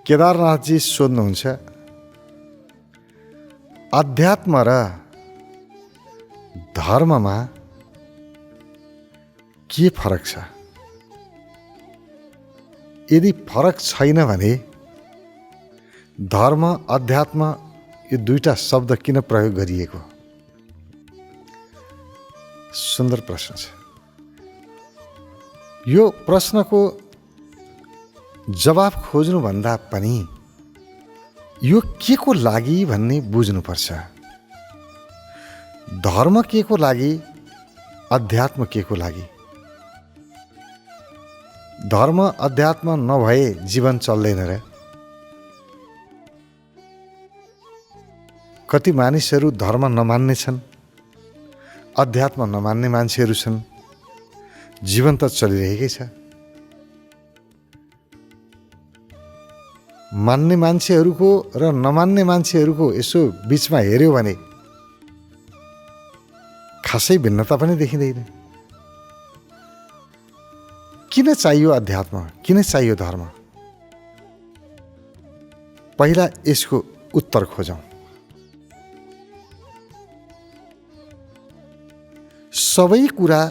केदारनाथजी सोध्नुहुन्छ, अध्यात्म र धर्ममा के फरक छ? यदि फरक छैन भने धर्म अध्यात्म यो दुईटा शब्द किन प्रयोग गरिएको? सुन्दर प्रश्न छ। यो प्रश्नको जवाफ खोज्नुभन्दा पनि यो के को लागि भन्ने बुझ्नुपर्छ। धर्म के को लागि, अध्यात्म के को लागि? धर्म अध्यात्म नभए जीवन चल्दैन र? कति मानिसहरू धर्म नमान्ने छन्, अध्यात्म नमान्ने मान्छेहरू छन्, जीवन त चलिरहेकै छ। मान्ने मान्छेहरूको र नमान्ने मान्छेहरूको यसो बिचमा हेर्यो भने खासै भिन्नता पनि देखिँदैन। किन चाहियो अध्यात्म? किन चाहियो धर्म? पहिला यसको उत्तर खोजौँ। सबै कुरा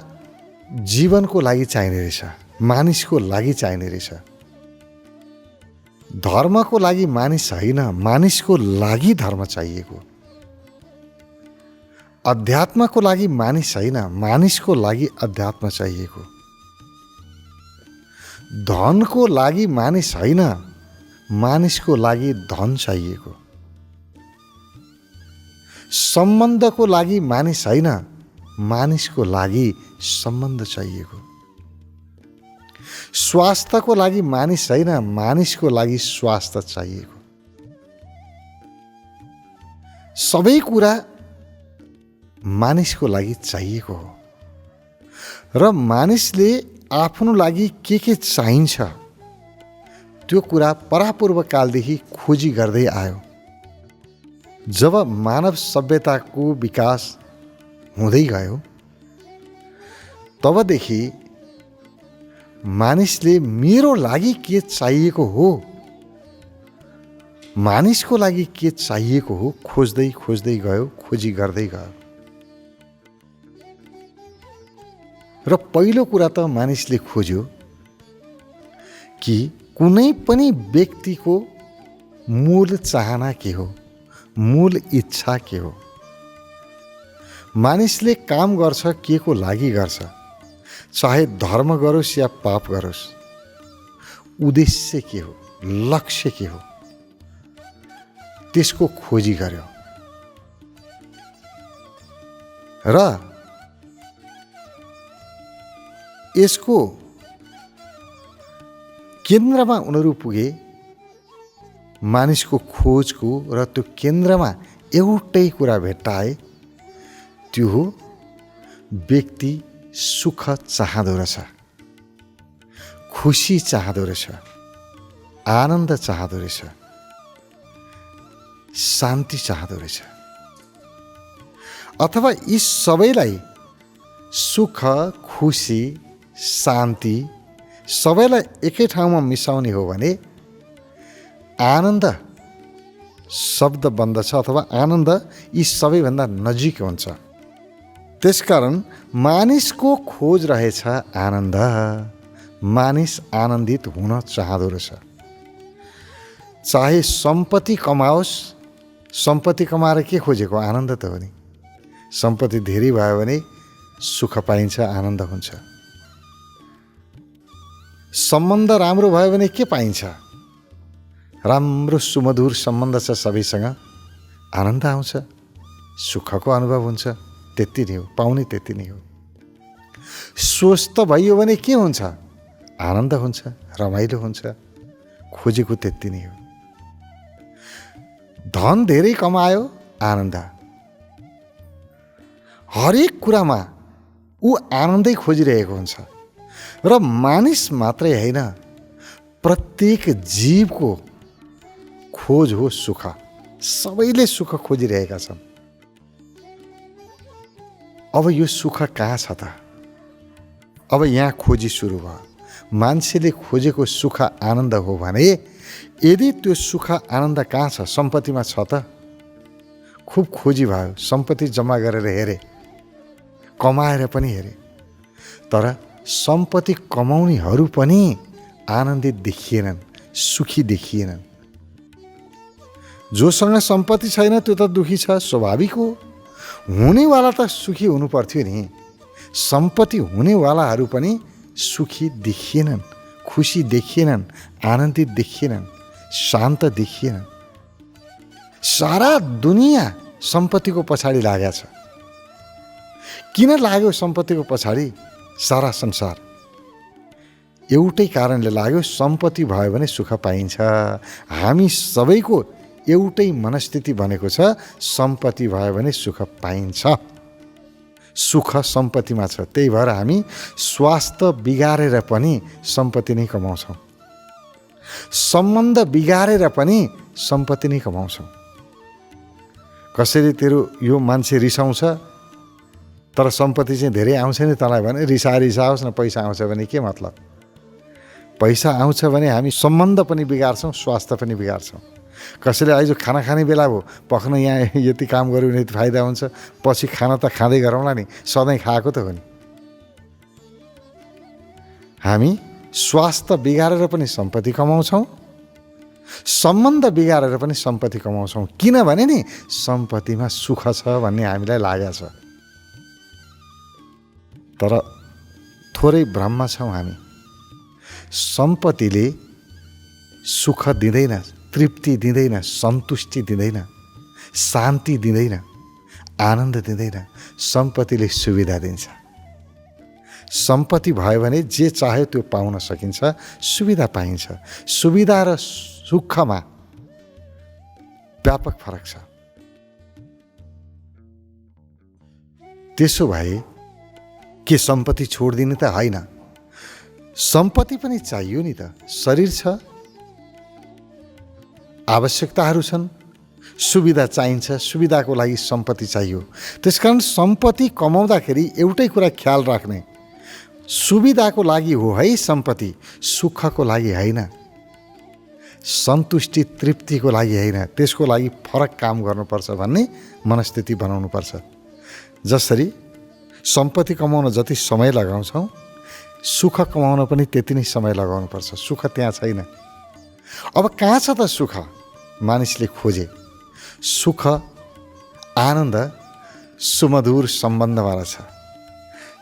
जीवनको लागि चाहिने रहेछ, मानिसको लागि चाहिने रहेछ। धर्मको लागि मानिस होइन, मानिसको लागि धर्म चाहिएको। अध्यात्मको लागि मानिस होइन, मानिसको लागि अध्यात्म चाहिएको। धनको लागि मानिस होइन, मानिसको लागि धन चाहिएको। सम्बन्धको लागि मानिस होइन, मानिसको लागि सम्बन्ध चाहिएको। स्वास्थ्यको लागि मानिस होइन, मानिसको लागि स्वास्थ्य चाहिएको। सबै कुरा मानिसको लागि चाहिएको हो र मानिसले आफ्नो लागि के चाहिन्छ त्यो कुरा परापूर्व कालदेखि खोजी गर्दै आयो। जब मानव सभ्यताको विकास हुँदै गयो तबदेखि मानिसले मेरो लागि के चाहिएको हो, मानिसको लागि के चाहिएको हो खोज्दै खोज्दै गयो, खोजी गर्दै गयो। र पहिलो कुरा त मानिसले खोज्यो कि कुनै पनि व्यक्तिको मूल चाहना के हो, मूल इच्छा के हो। मानिसले काम गर्छ के को लागि गर्छ, चाहे धर्म गरोस् या पाप गरोस्, उद्देश्य के हो, लक्ष्य के हो, त्यसको खोजी गर्यो। र यसको केन्द्रमा उनीहरू पुगे, मानिसको खोजको, र त्यो केन्द्रमा एउटै कुरा भेट्टाए, त्यो हो व्यक्ति सुख चाहँदो रहेछ, खुसी चाहँदो रहेछ, आनन्द चाहँदो रहेछ, शान्ति चाहँदो रहेछ। अथवा यी सबैलाई सुख, खुसी, शान्ति सबैलाई एकै ठाउँमा मिसाउने हो भने आनन्द शब्द बन्दछ अथवा आनन्द यी सबैभन्दा नजिक हुन्छ। त्यसकारण मानिसको खोज रहेछ आनन्द। मानिस आनन्दित हुन चाहँदो रहेछ। चाहे सम्पत्ति कमाओस्, सम्पत्ति कमाएर के खोजेको? आनन्द त हो नि। सम्पत्ति धेरै भयो भने सुख पाइन्छ, आनन्द हुन्छ। सम्बन्ध राम्रो भयो भने के पाइन्छ? राम्रो सुमधुर सम्बन्ध छ सबैसँग, आनन्द आउँछ, सुखको अनुभव हुन्छ। त्यति नै हो, पाउने त्यति नै हो। स्वस्थ भइयो भने के हुन्छ? आनन्द हुन्छ, रमाइलो हुन्छ, खोजेको त्यति नै हो। धन धेरै कमायो, आनन्द। हरेक कुरामा ऊ आनन्दै खोजिरहेको हुन्छ। र मानिस मात्रै होइन, प्रत्येक जीवको खोज हो सुख। सबैले सुख खोजिरहेका छन्। अब यो सुख कहाँ छ त? अब यहाँ खोजी सुरु भयो। मान्छेले खोजेको सुख आनन्द हो भने यदि त्यो सुख आनन्द कहाँ छ? सम्पत्तिमा छ त? खुब खोजी भयो, सम्पत्ति जम्मा गरेर हेरे, कमाएर पनि हेरे, तर सम्पत्ति कमाउनेहरू पनि आनन्दित देखिएनन्, सुखी देखिएनन्। जोसँग सम्पत्ति छैन त्यो त दुखी छ, स्वाभाविक हो। हुनेवाला त सुखी हुनु पर्थ्यो नि। सम्पत्ति हुनेवालाहरू पनि सुखी देखिएनन्, खुसी देखिएनन्, आनन्दित देखिएनन्, शान्त देखिएनन्। सारा दुनियाँ सम्पत्तिको पछाडि लागेको छ। किन लाग्यो सम्पत्तिको पछाडि सारा संसार? एउटै कारणले लाग्यो, सम्पत्ति भयो भने सुख पाइन्छ। हामी सबैको एउटै मनस्थिति बनेको छ, सम्पत्ति भयो भने सुख पाइन्छ। सुख सम्पत्तिमा छ। त्यही भएर हामी स्वास्थ्य बिगारेर पनि सम्पत्ति नै कमाउँछौँ, सम्बन्ध बिगारेर पनि सम्पत्ति नै कमाउँछौँ। कसैले तेरो यो मान्छे रिसाउँछ तर सम्पत्ति चाहिँ धेरै आउँछ नि तँलाई भने रिसाओस् न, पैसा आउँछ भने के मतलब? पैसा आउँछ भने हामी सम्बन्ध पनि बिगार्छौँ, स्वास्थ्य पनि बिगार्छौँ। कसैले आइज खाना खाने बेला हो, पक्न यहाँ यति काम गऱ्यो भने फाइदा हुन्छ, पछि खाना त खाँदै गरौँला नि, सधैँ खाएको त हो नि। हामी स्वास्थ्य बिगारेर पनि सम्पत्ति कमाउँछौँ, सम्बन्ध बिगारेर पनि सम्पत्ति कमाउँछौँ। किनभने नि सम्पत्तिमा सुख छ भन्ने हामीलाई लागेको छ। तर थोरै भ्रममा छौँ हामी। सम्पत्तिले सुख दिँदैन, तृप्ति दिँदैन, सन्तुष्टि दिँदैन, शान्ति दिँदैन, आनन्द दिँदैन। सम्पत्तिले सुविधा दिन्छ। सम्पत्ति भयो भने जे चाह्यो त्यो पाउन सकिन्छ, सुविधा पाइन्छ। सुविधा र सुखमा व्यापक फरक छ। त्यसो भए के सम्पत्ति छोडिदिने त होइन, सम्पत्ति पनि चाहियो नि त। शरीर छ, आवश्यकताहरू छन्, सुविधा चाहिन्छ, सुविधाको लागि सम्पत्ति चाहियो। त्यसकारण सम्पत्ति कमाउँदाखेरि एउटै कुरा ख्याल राख्ने, सुविधाको लागि हो है सम्पत्ति, सुखको लागि होइन, सन्तुष्टि तृप्तिको लागि होइन। त्यसको लागि फरक काम गर्नुपर्छ भन्ने मनस्थिति बनाउनुपर्छ। जसरी सम्पत्ति कमाउन जति समय लगाउँछौँ, सुख कमाउन पनि त्यति नै समय लगाउनुपर्छ। सुख त्यहाँ छैन। अब कहाँ छ त सुख? मानिसले खोजे सुख, आनन्द सुमधुर सम्बन्धमा रहेछ।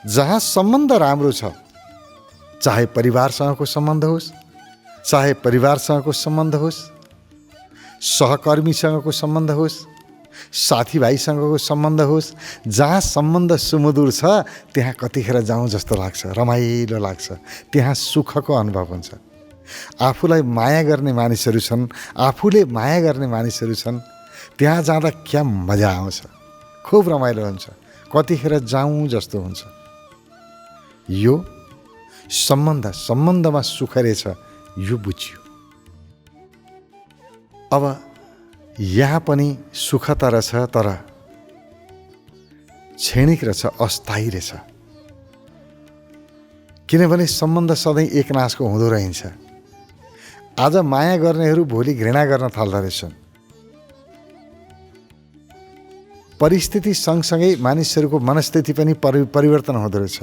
जहाँ सम्बन्ध राम्रो छ, चाहे परिवारसँगको सम्बन्ध होस्, चाहे परिवारसँगको सम्बन्ध होस्, सहकर्मीसँगको सम्बन्ध होस्, साथीभाइसँगको सम्बन्ध होस्, जहाँ सम्बन्ध सुमधुर छ त्यहाँ कतिखेर जाउँ जस्तो लाग्छ, रमाइलो लाग्छ, त्यहाँ सुखको अनुभव हुन्छ। आफूलाई माया गर्ने मानिसहरू छन्, आफूले माया गर्ने मानिसहरू छन्, त्यहाँ जाँदा क्या मजा आउँछ, खुब रमाइलो हुन्छ, कतिखेर जाउँ जस्तो हुन्छ। यो सम्बन्धमा सुख रहेछ, यो बुझ्यो। अब यहाँ पनि सुख त रहेछ, तर क्षणिक रहेछ, अस्थायी रहेछ। किनभने सम्बन्ध सधैँ एकनासको हुँदो रहन्छ। आज माया गर्नेहरू भोलि घृणा गर्न थाल्दो रहेछन्। परिस्थिति सँगसँगै मानिसहरूको मनस्थिति पनि परिवर्तन हुँदो रहेछ।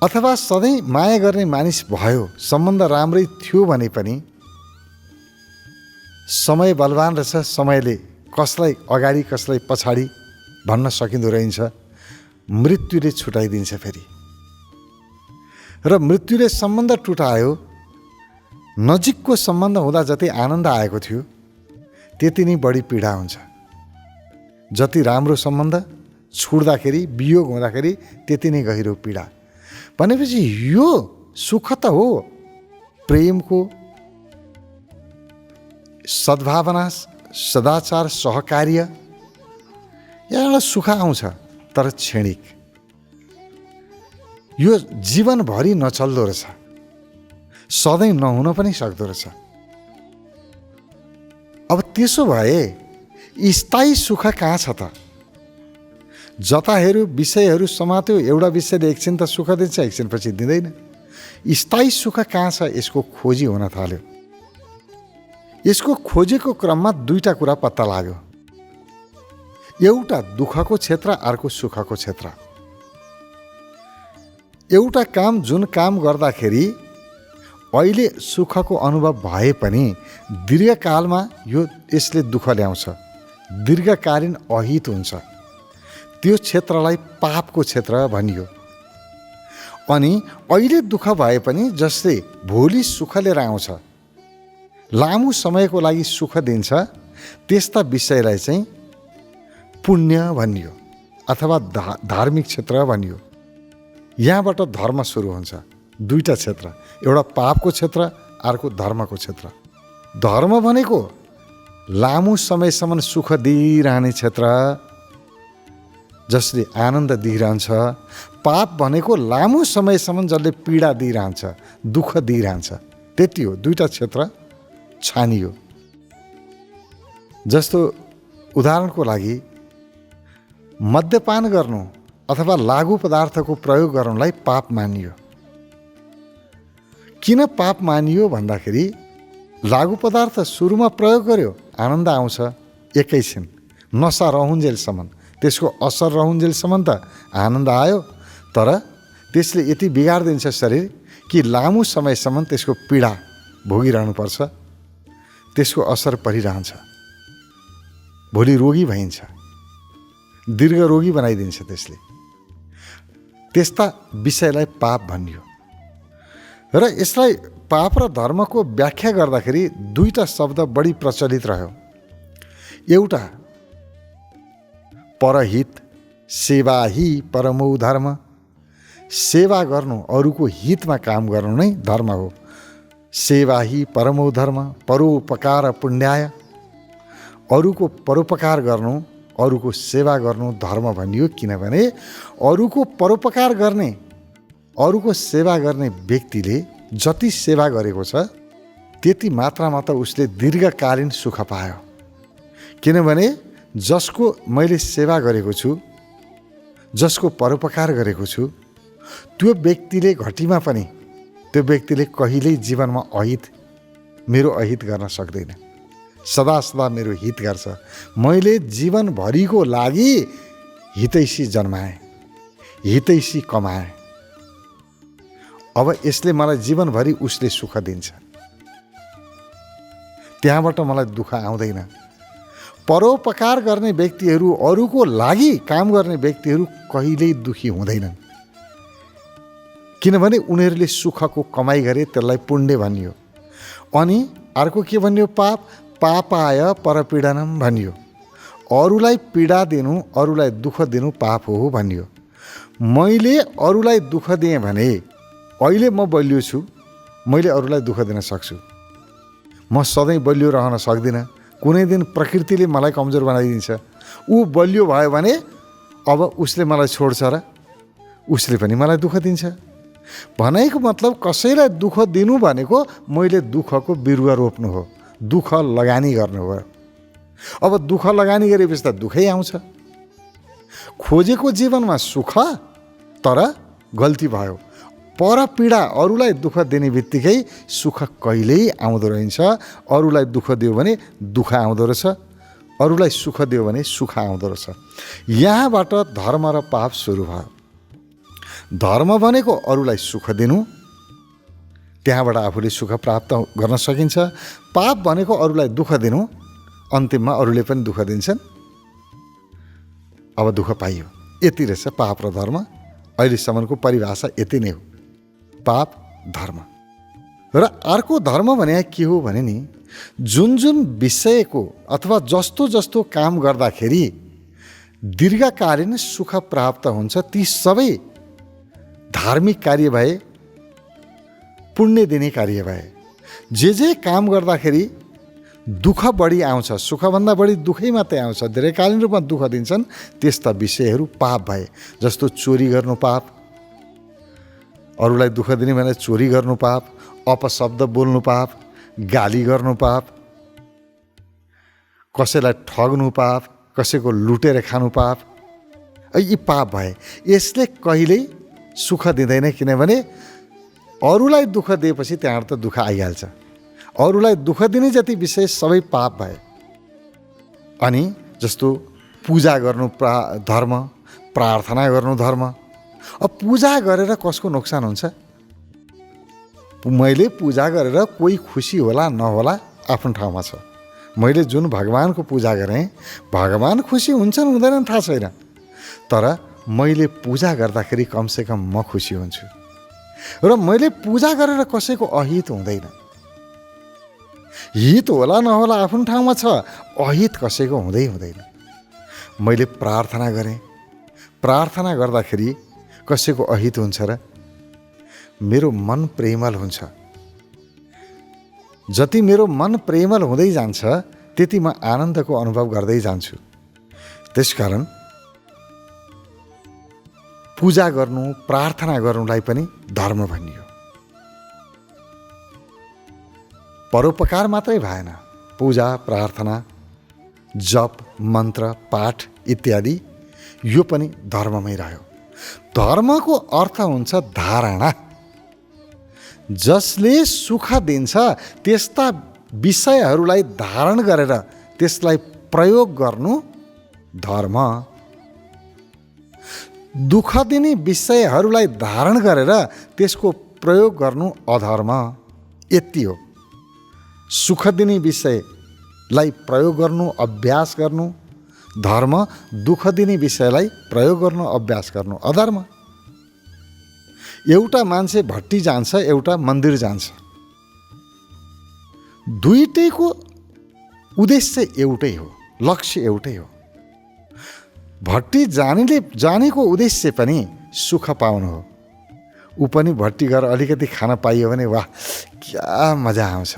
अथवा सधैँ माया गर्ने मानिस भयो, सम्बन्ध राम्रै थियो भने पनि समय बलवान रहेछ। समयले कसलाई अगाडि कसलाई पछाडि भन्न सकिँदो रहन्छ। मृत्युले छुटाइदिन्छ फेरि। र मृत्युले सम्बन्ध टुटायो। नजिकको सम्बन्ध हुँदा जति आनन्द आएको थियो त्यति नै बढी पीडा हुन्छ। जति राम्रो सम्बन्ध छुट्दाखेरि, वियोग हुँदाखेरि त्यति नै गहिरो पीडा। भनेपछि यो सुख त हो, प्रेमको, सद्भावना, सदाचार, सहकार्य, यहाँ सुख आउँछ, तर क्षणिक। यो जीवनभरि नचल्दो रहेछ, सधैँ नहुन पनि सक्दो रहेछ। अब त्यसो भए स्थायी सुख कहाँ छ त? जता हेऱ्यो विषयहरू समात्यो, एउटा विषयले एकछिन त सुख दिन्छ, एकछिनपछि दिँदैन। स्थायी सुख कहाँ छ, यसको खोजी हुन थाल्यो। यसको खोजेको क्रममा दुईटा कुरा पत्ता लाग्यो, एउटा दुःखको क्षेत्र, अर्को सुखको क्षेत्र। एउटा काम जुन काम गर्दाखेरि अहिले सुखको अनुभव भए पनि दीर्घकालमा यसले दुःख ल्याउँछ, दीर्घकालीन अहित हुन्छ, त्यो क्षेत्रलाई पापको क्षेत्र भनियो। अनि अहिले दुःख भए पनि जसले भोलि सुख लिएर आउँछ, लामो समयको लागि सुख दिन्छ, त्यस्ता विषयलाई चाहिँ पुण्य भनियो अथवा धार्मिक क्षेत्र भनियो। यहाँबाट धर्म सुरु हुन्छ। दुईटा क्षेत्र, एउटा पापको क्षेत्र, अर्को धर्मको क्षेत्र। धर्म भनेको लामो समयसम्म सुख दिइरहने क्षेत्र, जसले आनन्द दिइरहन्छ। पाप भनेको लामो समयसम्म जसले पीडा दिइरहन्छ, दुःख दिइरहन्छ। त्यति हो, दुईटा क्षेत्र छानियो। जस्तो उदाहरणको लागि मद्यपान गर्नु अथवा लागु पदार्थको प्रयोग गर्नुलाई पाप मानियो। किन पाप मानियो भन्दाखेरि लागु पदार्थ सुरुमा प्रयोग गर्यो, आनन्द आउँछ एकैछिन, नसा रहुन्जेलसम्म, त्यसको असर रहुन्जेलसम्म त आनन्द आयो, तर त्यसले यति बिगारिदिन्छ शरीर कि लामो समयसम्म त्यसको पीडा भोगिरहनुपर्छ, त्यसको असर परिरहन्छ, भोलि रोगी भइन्छ, दीर्घ रोगी बनाइदिन्छ त्यसले। त्यस्ता विषयलाई पाप भनियो। र यसलाई पाप र धर्मको व्याख्या गर्दाखेरि दुईटा शब्द बढी प्रचलित रह्यो। एउटा परहित, सेवा ही परमो धर्म। सेवा गर्नु, अरूको हितमा काम गर्नु नै धर्म हो। सेवा ही परमो धर्म, परोपकार पुण्याय। अरूको परोपकार गर्नु, अरूको सेवा गर्नु धर्म भनियो। किनभने अरूको परोपकार गर्ने, अरूको सेवा गर्ने व्यक्तिले जति सेवा गरेको छ त्यति मात्रामा त उसले दीर्घकालीन सुख पायो। किनभने जसको मैले सेवा गरेको छु, जसको परोपकार गरेको छु, त्यो व्यक्तिले घटीमा पनि त्यो व्यक्तिले कहिल्यै जीवनमा अहित, मेरो अहित गर्न सक्दैन। सदा सदा मेरो हित गर्छ। मैले जीवनभरिको लागि हितैषी जन्माएँ, हितैषी कमाएँ। अब यसले मलाई जीवनभरि उसले सुख दिन्छ, त्यहाँबाट मलाई दुःख आउँदैन। परोपकार गर्ने व्यक्तिहरू, अरूको लागि काम गर्ने व्यक्तिहरू कहिल्यै दुखी हुँदैनन्, किनभने उनीहरूले सुखको कमाइ गरे, त्यसलाई पुण्य भनियो। अनि अर्को के भनियो? पाप, पापाय परपीडनम भनियो। अरूलाई पीडा दिनु, अरूलाई दुःख दिनु पाप हो भनियो। मैले अरूलाई दुःख दिएँ भने अहिले म बलियो छु, मैले अरूलाई दुःख दिन सक्छु। म सधैँ बलियो रहन सक्दिनँ, कुनै दिन प्रकृतिले मलाई कमजोर बनाइदिन्छ। ऊ बलियो भयो भने अब उसले मलाई छोड्छ र उसले पनि मलाई दुःख दिन्छ। भनेको मतलब कसैलाई दुःख दिनु भनेको मैले दुःखको बिरुवा रोप्नु हो, दुःख लगानी गर्नु हो। अब दुःख लगानी गरेपछि त दुःखै आउँछ। खोजेको जीवनमा सुख, तर गल्ती भयो। पर पीडा, अरूलाई दुःख दिने बित्तिकै सुख कहिल्यै आउँदो रहन्छ। अरूलाई दुःख दियो भने दुःख आउँदो रहेछ, अरूलाई सुख दियो भने सुख आउँदो रहेछ। यहाँबाट धर्म र पाप सुरु भयो। धर्म भनेको अरूलाई सुख दिनु, त्यहाँबाट आफूले सुख प्राप्त गर्न सकिन्छ। पाप भनेको अरूलाई दुःख दिनु, अन्तिममा अरूले पनि दुःख दिन्छन्, अब दुःख पाइयो। यति रहेछ पाप र धर्म। अहिलेसम्मको परिभाषा यति नै हो, पाप धर्म। र अर्को धर्म भने के हो भने नि, जुन जुन विषयको अथवा जस्तो जस्तो काम गर्दाखेरि दीर्घकालीन सुख प्राप्त हुन्छ, ती सबै धार्मिक कार्य भए, पुण्य दिने कार्य भए। जे काम गर्दाखेरि दुःख बढी आउँछ, सुखभन्दा बढी दुःखै मात्रै आउँछ, दीर्घकालीन रूपमा दुःख दिन्छन्, त्यस्ता विषयहरू पाप भए। जस्तो चोरी गर्नु पाप, अरूलाई दुःख दिने भने चोरी गर्नु पाप, अपशब्द बोल्नु पाप, गाली गर्नु पाप, कसैलाई ठग्नु पाप, कसैको लुटेर खानु पाप, यी पाप भए। यसले कहिल्यै सुख दिँदैन, किनभने अरूलाई दुःख दिएपछि त्यहाँबाट त दुःख आइहाल्छ। अरूलाई दुःख दिने जति विषय सबै पाप भए। अनि जस्तो पूजा गर्नु धर्म, प्रार्थना गर्नु धर्म। अब पूजा गरेर कसको नोक्सान हुन्छ? मैले पूजा गरेर कोही खुसी होला नहोला आफ्नो ठाउँमा छ। मैले जुन भगवानको पूजा गरेँ, भगवान खुसी हुन्छन् हुँदैनन् थाहा छैन, तर मैले पूजा गर्दाखेरि कमसेकम म खुसी हुन्छु। र मैले पूजा गरेर कसैको अहित हुँदैन। हित होला नहोला आफ्नो ठाउँमा छ, अहित कसैको हुँदैन। मैले प्रार्थना गरेँ, प्रार्थना गर्दाखेरि कसैको अहित हुन्छ र? मेरो मन प्रेमल हुन्छ। जति मेरो मन प्रेमल हुँदै जान्छ त्यति म आनन्दको अनुभव गर्दै जान्छु। त्यसकारण पूजा गर्नु, प्रार्थना गर्नुलाई पनि धर्म भनियो। परोपकार मात्रै भएन, पूजा, प्रार्थना, जप, मन्त्र, पाठ इत्यादि यो पनि धर्ममै रह्यो। धर्मको अर्थ हुन्छ धारणा। जसले सुख दिन्छ त्यस्ता विषयहरूलाई धारण गरेर त्यसलाई प्रयोग गर्नु धर्म। दुःख दिने विषयहरूलाई धारण गरेर त्यसको प्रयोग गर्नु अधर्म। यति हो। सुख दिने विषयलाई प्रयोग गर्नु, अभ्यास गर्नु धर्म, दुःख दिने विषयलाई प्रयोग गर्नु, अभ्यास गर्नु अधर्म। एउटा मान्छे भट्टी जान्छ, एउटा मन्दिर जान्छ, दुईटैको उद्देश्य एउटै हो, लक्ष्य एउटै हो। भट्टी जानेको उद्देश्य पनि सुख पाउनु हो। ऊ पनि भट्टी गएर अलिकति खान पाइयो भने वाह क्या मजा आउँछ।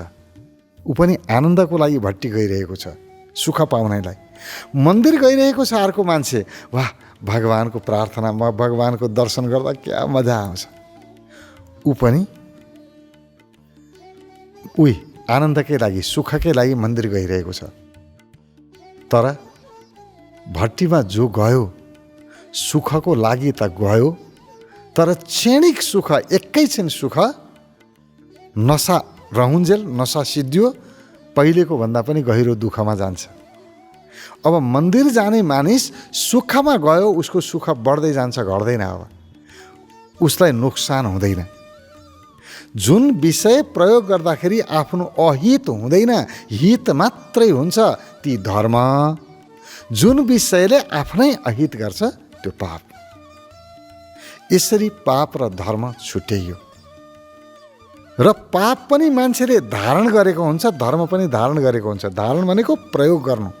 ऊ पनि आनन्दको लागि भट्टी गइरहेको छ, सुख पाउनलाई। मन्दिर गइरहेको छ अर्को मान्छे, वाह भगवानको प्रार्थनामा, भगवानको दर्शन गर्दा क्या मजा आउँछ। ऊ पनि आनन्दकै लागि, सुखकै लागि मन्दिर गइरहेको छ। तर भट्टीमा जो गयो सुखको लागि त गयो, तर क्षणिक सुख, एकैछिन सुख, नसा रहुन्जेल नसा सिद्धियो, पहिलेको भन्दा पनि गहिरो दुःखमा जान्छ। अब मन्दिर जाने मानिस सुखमा गयो, उसको सुख बढ्दै जान्छ, घट्दैन। अब उसलाई नोक्सान हुँदैन। जुन विषय प्रयोग गर्दाखेरि आफ्नो अहित हुँदैन, हित मात्रै हुन्छ, ती धर्म। जुन विषयले आफ्नै अहित गर्छ त्यो पाप। यसरी पाप र धर्म छुट्याइयो। र पाप पनि मान्छेले धारण गरेको हुन्छ, धर्म पनि धारण गरेको हुन्छ। धारण भनेको प्रयोग गर्नु।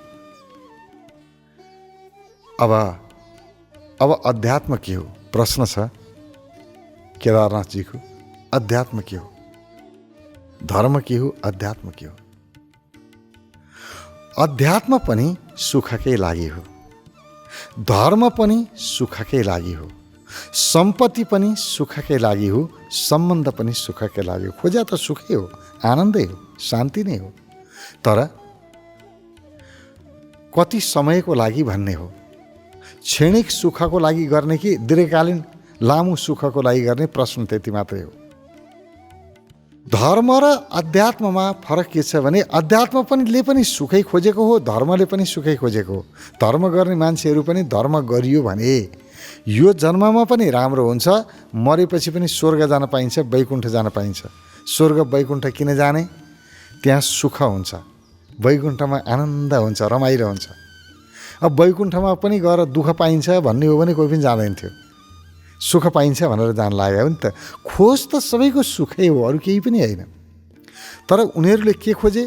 अब अध्यात्म के हो? प्रश्न छ केदारनाथजीको। अध्यात्म के हो? धर्म के हो? अध्यात्म के हो? अध्यात्म पनि सुखकै लागि हो, धर्म पनि सुखकै लागि हो, सम्पत्ति पनि सुखकै लागि हो, सम्बन्ध पनि सुखकै लागि हो। खोजा त सुखै हो, आनन्दै हो, शान्ति नै हो। तर कति समयको लागि भन्ने हो। क्षणिक सुखको लागि गर्ने कि दीर्घकालीन लामो सुखको लागि गर्ने, प्रश्न त्यति मात्रै हो। धर्म र अध्यात्ममा फरक के छ भने अध्यात्म पनि सुखै खोजेको हो, धर्मले पनि सुखै खोजेको हो। धर्म गर्ने मान्छेहरू पनि धर्म गरियो भने यो जन्ममा पनि राम्रो हुन्छ, मरेपछि पनि स्वर्ग जान पाइन्छ, वैकुण्ठ जान पाइन्छ। स्वर्ग वैकुण्ठ किन जाने? त्यहाँ सुख हुन्छ, वैकुण्ठमा आनन्द हुन्छ, रमाइलो हुन्छ। अब वैकुण्ठमा पनि गएर दुःख पाइन्छ भन्ने हो भने कोही पनि जाँदैन थियो। सुख पाइन्छ भनेर जान लाग्यो नि त। खोज त सबैको सुखै हो, अरू केही पनि होइन। तर उनीहरूले के खोजे?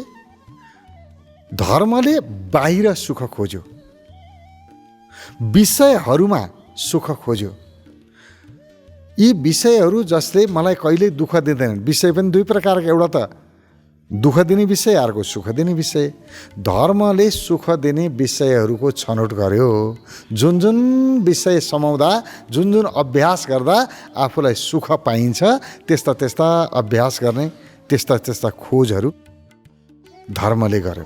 धर्मले बाहिर सुख खोज्यो, विषयहरूमा सुख खोज्यो। यी विषयहरू जसले मलाई कहिल्यै दुःख दिँदैनन्। विषय पनि दुई प्रकारको, एउटा त दुःख दिने विषय, अर्को सुख दिने विषय। धर्मले सुख दिने विषयहरूको छनौट गर्यो। जुन जुन विषय समाउँदा, जुन जुन अभ्यास गर्दा आफूलाई सुख पाइन्छ, त्यस्ता त्यस्ता अभ्यास गर्ने, त्यस्ता त्यस्ता खोजहरू धर्मले गर्यो।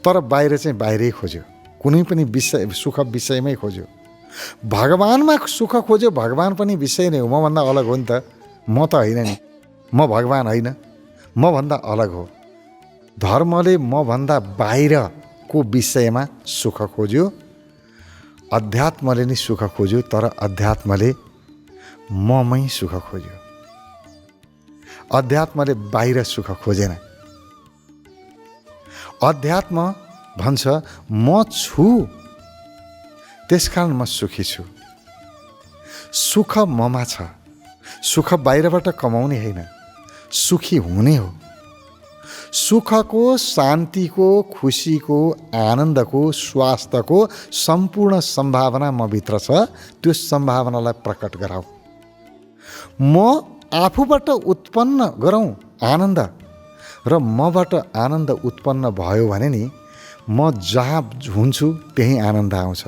तर बाहिर चाहिँ बाहिरै खोज्यो, कुनै पनि विषय सुख विषयमै खोज्यो। भगवानमा सुख खोज्यो, भगवान पनि विषय नै हो, मभन्दा अलग हो नि त। म त होइन नि, म भगवान होइन, मभन्दा अलग हो। धर्मले मभन्दा बाहिरको विषयमा सुख खोज्यो, अध्यात्मले नि सुख खोज्यो, तर अध्यात्मले ममै सुख खोज्यो। अध्यात्मले बाहिर सुख खोजेन। अध्यात्म भन्छ म छु, त्यसकारण म सुखी छु। सुख ममा छ। सुख बाहिरबाट कमाउने होइन, सुखी हुने हो। सुखको, शान्तिको, खुसीको, आनन्दको, स्वास्थ्यको सम्पूर्ण सम्भावना म भित्र छ। त्यो सम्भावनालाई प्रकट गराऊ। म आफूबाट उत्पन्न गरौँ आनन्द, र मबाट आनन्द उत्पन्न भयो भने नि म जहाँ हुन्छु त्यही आनन्द आउँछ।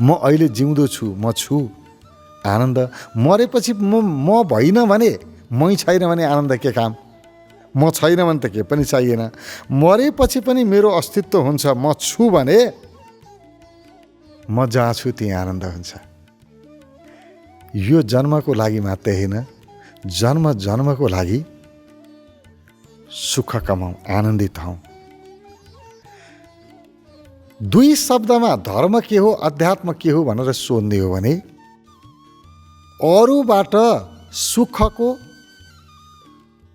म अहिले जिउँदो छु, म छु, आनन्द। मरेपछि म भइन भने, मै छैन भने आनन्द के काम? म छैन भने त के पनि चाहिएन। मरेपछि पनि मेरो अस्तित्व हुन्छ, म छु भने म जहाँ छु त्यही आनन्द हुन्छ। यो जन्मको लागि मात्रै होइन, जन्म जन्मको लागि सुख कमाऊ, आनन्दित हौँ। दुई शब्दमा धर्म के हो, अध्यात्म के हो भनेर सोध्ने हो भने, अरूबाट सुखको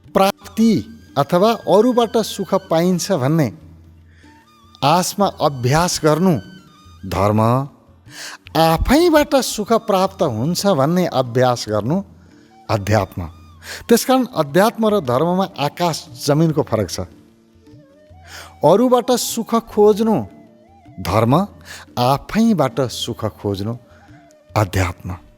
प्राप्ति अथवा अरूबाट सुख पाइन्छ भन्ने आशमा अभ्यास गर्नु धर्म, आफैबाट सुख प्राप्त हुन्छ भन्ने अभ्यास गर्नु अध्यात्म। त्यसकारण अध्यात्म र धर्ममा आकाश जमिनको फरक छ। अरूबाट सुख खोज्नु धर्म, आफैबाट सुख खोज्नु अध्यात्म।